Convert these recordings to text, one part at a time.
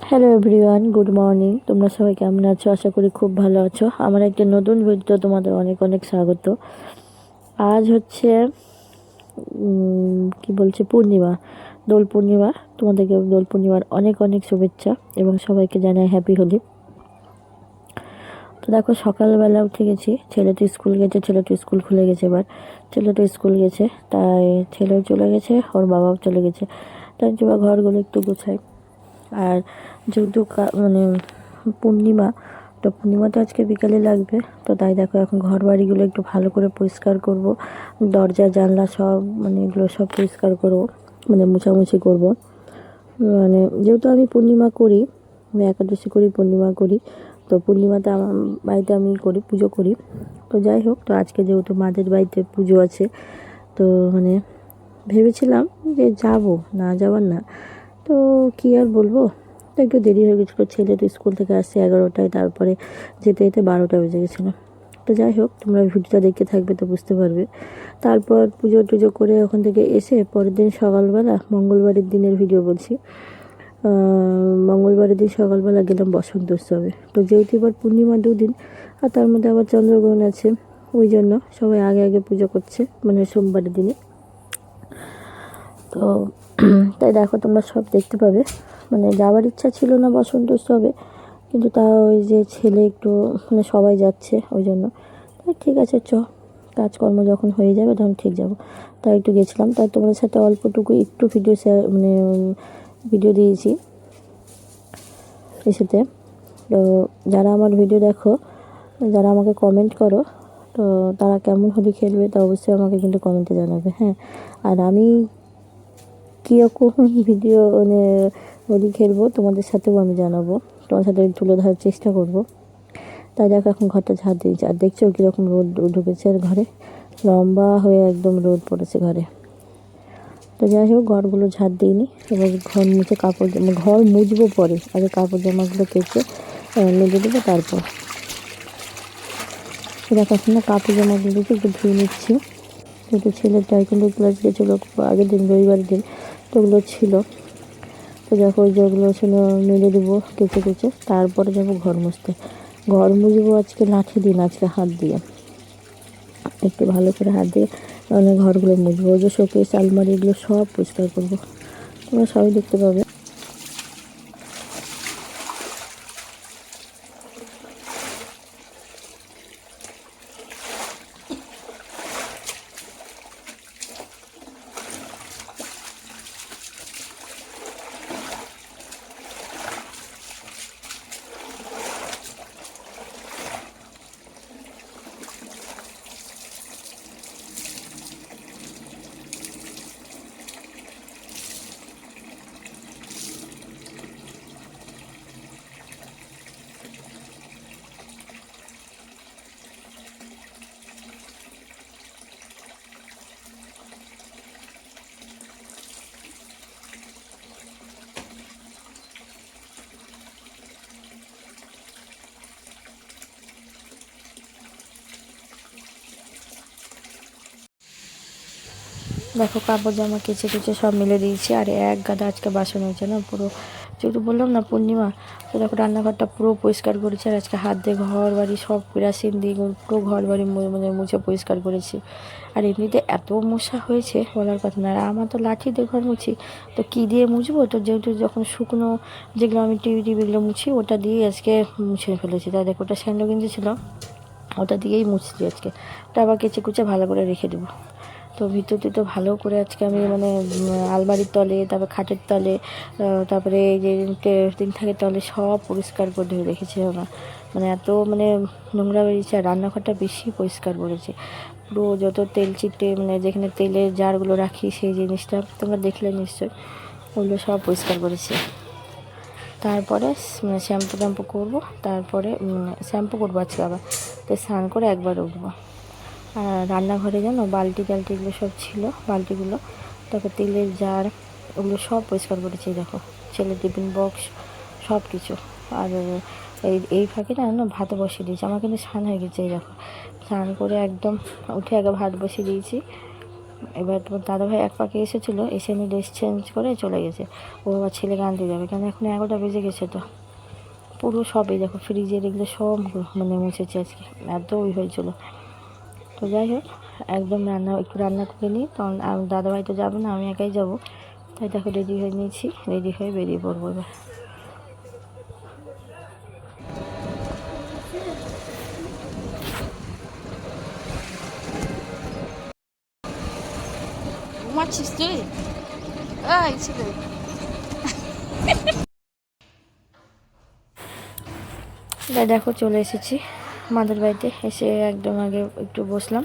Hello everyone, good morning. তোমরা সবাই কেমন আছো? আশা করি খুব ভালো আছো। আমার একটা নতুন ভিডিও তোমাদের অনেক অনেক স্বাগত। আজ হচ্ছে কি বলছে পূর্ণিমা, দোল পূর্ণিমা। তোমাদেরকে দোল পূর্ণিমার অনেক অনেক শুভেচ্ছা এবং সবাইকে জানাই হ্যাপি হোলি। তো দেখো, সকালবেলা উঠে গেছি। ছেলেটি স্কুল গেছে, ছেলেটি স্কুল খুলে গেছে এবার। ছেলেটি স্কুল গেছে, তাই ছেলেও চলে গেছে, ওর বাবাও চলে গেছে। তাই এবার ঘরগুলো একটু গোছাই। আর যেহেতু মানে পূর্ণিমা, তো পূর্ণিমা তো আজকে বিকালে লাগবে। তো তাই দেখো, এখন ঘর বাড়িগুলো একটু ভালো করে পরিষ্কার করব। দরজা জানলা সব মানে এগুলো সব পরিষ্কার করব, মানে মোছামুছি করব। মানে যেহেতু আমি পূর্ণিমা করি, আমি একাদশী করি, পূর্ণিমা করি। তো পূর্ণিমাতে আমার বাড়িতে আমি করি, পুজো করি। তো যাই হোক, তো আজকে যেহেতু মাদের বাড়িতে পুজো আছে, তো মানে ভেবেছিলাম যে যাব, না যাওয়ার না। তো কী আর বলবো, তো একটু দেরি হয়ে গেছিলো। ছেলে তো স্কুল থেকে আসছে 11টায়, তারপরে যেতে যেতে 12টা বেজে গেছিলো। তো যাই হোক, তোমরা ভিডিওটা দেখতে থাকবে তো বুঝতে পারবে। তারপর পুজো টুজো করে ওখান থেকে এসে পরের দিন সকালবেলা, মঙ্গলবারের দিনের ভিডিও বলছি, মঙ্গলবারের দিন সকালবেলা গেলাম বসন্ত উৎসবে। তো যেহেতু এবার পূর্ণিমা দুদিন, আর তার মধ্যে আবার চন্দ্রগ্রহণ আছে, ওই জন্য সবাই আগে আগে পুজো করছে, মানে সোমবারের দিনে। তো তাই দেখো, তোমরা সব দেখতে পাবে। মানে যাওয়ার ইচ্ছা ছিল না বসন্ত উৎসবে, কিন্তু তা ওই যে ছেলে একটু মানে সবাই যাচ্ছে ওই জন্য, তাই ঠিক আছে কাজকর্ম যখন হয়ে যাবে তখন ঠিক যাব। তাই একটু গেছিলাম, তাই তোমাদের সাথে অল্পটুকু একটু ভিডিও শেয়ার মানে ভিডিও দিয়েছি এসেতে। তো যারা আমার ভিডিও দেখো, যারা আমাকে কমেন্ট করো, তো তারা কেমন হোলি খেলবে তা অবশ্যই আমাকে কিন্তু কমেন্টে জানাবে। হ্যাঁ, আর আমি কীরকম ভিডিও মানে হোলি খেলবো তোমাদের সাথেও আমি জানাবো, তোমার সাথে তুলে ধরার চেষ্টা করবো। তাই দেখো, এখন ঘরটা ঝাড় দিয়েছে, আর দেখছো কীরকম রোদ ঢুকেছে আর ঘরে, লম্বা হয়ে একদম রোদ পড়েছে ঘরে। তো যাই হোক, ঘরগুলো ঝাড় দিইনি, এবার ঘর মুছে কাপড় ঘর মুছবো পরে, আগে কাপড় জামাগুলো কেচে মেজে দেবো তারপর। দেখো, এখন না কাপড় জামাগুলো একটু ধুয়ে নিচ্ছি, যেহেতু ছেলের টাইকন্ডো ক্লাস গেছিলো আগের দিন, রবিবারের দিন, তো ওগুলো ছিল। তো দেখো, ওই যেগুলো ছিল মেলে দেবো কেচে কেচে, তারপরে যাবো ঘর মুছতে। ঘর মুছবো আজকে লাঠি দিন, আজকে হাত দিয়ে একটু ভালো করে হাত দিয়ে মানে ঘরগুলো মুছবো। ওই যে শোকেস আলমারি এগুলো সব পরিষ্কার করবো, তোমরা সবাই দেখতে পাবে। দেখো, কাপড় জামা কেচে কেচে সব মিলে দিয়েছি, আর এক গাদা আজকে বাসন হয়েছে না পুরো, যেহেতু বললাম না পূর্ণিমা। তো দেখো, রান্নাঘরটা পুরো পরিষ্কার করেছি, আর আজকে হাত দিয়ে ঘর বাড়ি সব কেরাসিন দিয়ে পুরো ঘর বাড়ি মানে মুছে পরিষ্কার করেছি। আর এমনিতে এত মশা হয়েছে বলার কথা না, আর আমার তো লাঠি দিয়ে ঘর মুছি, তো কী দিয়ে মুছবো? তো যেহেতু যখন শুকনো যেগুলো আমি টিভিগুলো মুছি, ওটা দিয়ে আজকে মুছে ফেলেছি। তাই দেখো, ওটা স্যান্ডো গেঞ্জি ছিল, ওটা দিয়েই মুছছি আজকে। ওটা আবার কেচে কুচে ভালো করে রেখে দেবো। তো ভিতরটি তো ভালো করে আজকে আমি মানে আলমারির তলে, তারপর খাটের তলে, তারপরে এই যে তিন থাকের তলে সব পরিষ্কার করে ধুয়ে রেখেছি আমার। মানে এত মানে নোংরা বেরিয়েছে, আর রান্নাঘরটা বেশি পরিষ্কার করেছি। পুরো যত তেল চিটে মানে যেখানে তেলের জারগুলো রাখি, সেই জিনিসটা তোমরা দেখলে নিশ্চয়ই, ওগুলো সব পরিষ্কার করেছি। তারপরে মানে শ্যাম্পু করবো, তারপরে শ্যাম্পু করবো আজকে আবার, তো স্নান করে একবার উঠবো। আর রান্নাঘরে জানো বালতি টালতিগুলো সব ছিল, বালতিগুলো, তারপর তেলের জার, ওগুলো সব পরিষ্কার করেছি। দেখো, ছেলের টিফিন বক্স সব কিছু। আর এই ফাঁকে না ভাতও বসিয়ে দিয়েছি, আমার কিন্তু স্নান হয়ে গেছে। এই দেখো, স্নান করে একদম উঠে আগে ভাত বসিয়ে দিয়েছি, এবার তোমার দাদাভাই এক পাকে এসেছিলো, এসে নিয়ে ড্রেস চেঞ্জ করে চলে গেছে। ও আবার ছেলেকে আনতে যাবে, কারণ এখন 11টা বেজে গেছে। তো পুরো সবই দেখো ফ্রিজের এগুলো সব মানে মুছেছে আজকে, এত ওই হয়েছিলো। তো যাই হোক, একদম একটু রান্না করে নিই, তখন দাদাভাই তো যাবে না, আমি একাই যাব। তাই দেখো রেডি হয়ে নিয়েছি, রেডি হয়ে বেরিয়ে পড়বো এবার। ঘুমাচ্ছিস তুই? এই ছেলে, দেখো চলে এসেছি মাদের বাড়িতে। এসে একদম আগে একটু বসলাম,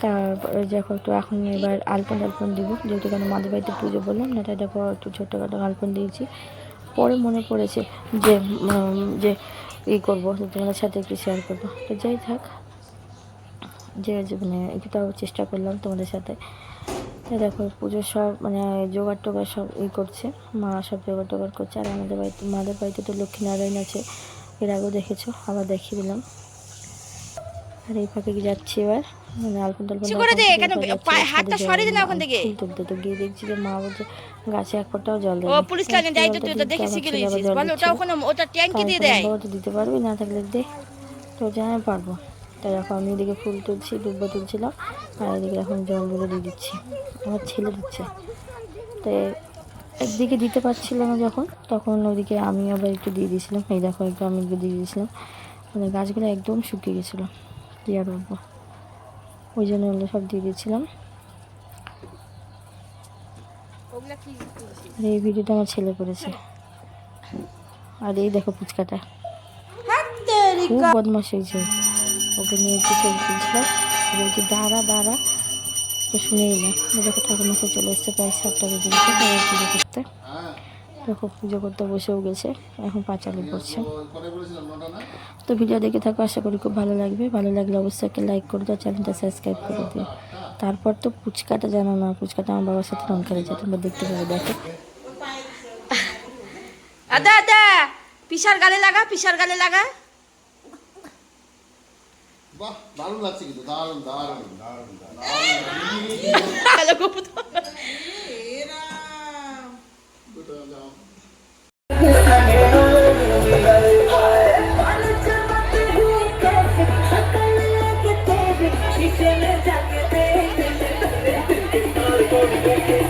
তারপরে দেখো একটু এখন এবার আলপন দিব, যেহেতু কেন মাদের বাড়িতে পুজো বললাম না, তাই দেখো একটু ছোট্টখাটো আলপন দিয়েছি। পরে মনে পড়েছে যে যে করবো, তোমাদের সাথে একটু শেয়ার করবো। তো যাই থাক, যে মানে একটু তাও চেষ্টা করলাম তোমাদের সাথে। তাই দেখো পুজোর সব মানে জোগাড় টোগাড় সব করছে, মা সব জোগাড় টোগাড় করছে। আর আমাদের বাড়িতে, মাদের বাড়িতে তো লক্ষ্মীনারায়ণ আছে, এর আগেও দেখেছো, আবার দেখিয়ে দিলাম। আর এই ফাঁকে যাচ্ছি এবার মানে আলপন টালপন হাতটা সরিয়ে দে না ওখান থেকে। ফুল তুলতে। তো গিয়ে দেখছি যে মা বলছে গাছে এক ফোঁটাও জল দেয়। ও পুলিশ লাইনে যাই তো, তুই তো দেখে শিখে নিয়েছিস বল, ওটা ওখানে ওটা ট্যাঙ্কি দিয়ে দেয়। তো দিতে পারবি না, থাকলে দে। তো যা আমি পারবো। তাই এখন আমি এদিকে ফুল তুলছি, দুব্বা তুলছিলাম, আর এদিকে এখন জলগুলো দিয়ে দিচ্ছি, আমার ছেলে দিচ্ছে। তাই একদিকে দিতে পারছিলাম না যখন, তখন ওদিকে আমি আবার একটু দিয়ে দিয়েছিলাম। এই দেখো একটু আমি একটু দিয়ে দিয়েছিলাম, মানে গাছগুলো একদম শুকিয়ে গেছিলো, কী আর বলবো, ওই জন্য ওগুলো সব দিয়ে দিয়েছিলাম। আর এই ভিডিওটা আমার ছেলে করেছে। আর এই দেখো পুচকাটা খুব বদমাশ হয়েছে, ওকে নিয়ে একটু ছবি তুলছিলাম, বলছি দাঁড়া দাঁড়া, তো শুনেই না। দেখো ঠাকুরমশাই চলে এসছে, প্রায় 7টা বেজে গেছে পুজো করতে। দেখো পুজো করতে বসেও গেছে, এখন পাঁচালি পড়ছে। তো ভিডিও দেখে থাকো, আশা করি খুব ভালো লাগবে। ভালো লাগলে অবশ্যই একটা লাইক করে দাও, চ্যানেলটা সাবস্ক্রাইব করে দিও। তারপর তো পুচকাটা জানো না, পুচকাটা আমার বাবার সাথে রং খেলেছে, তোমরা দেখতে পাবে। দেখো আদা আদা, পিসার গালে লাগা, পিসার গালে লাগা। বাহ, দারুণ লাগছে কিন্তু, দারুণ দারুণ দারুণ হ্যালো কপুত Thank you.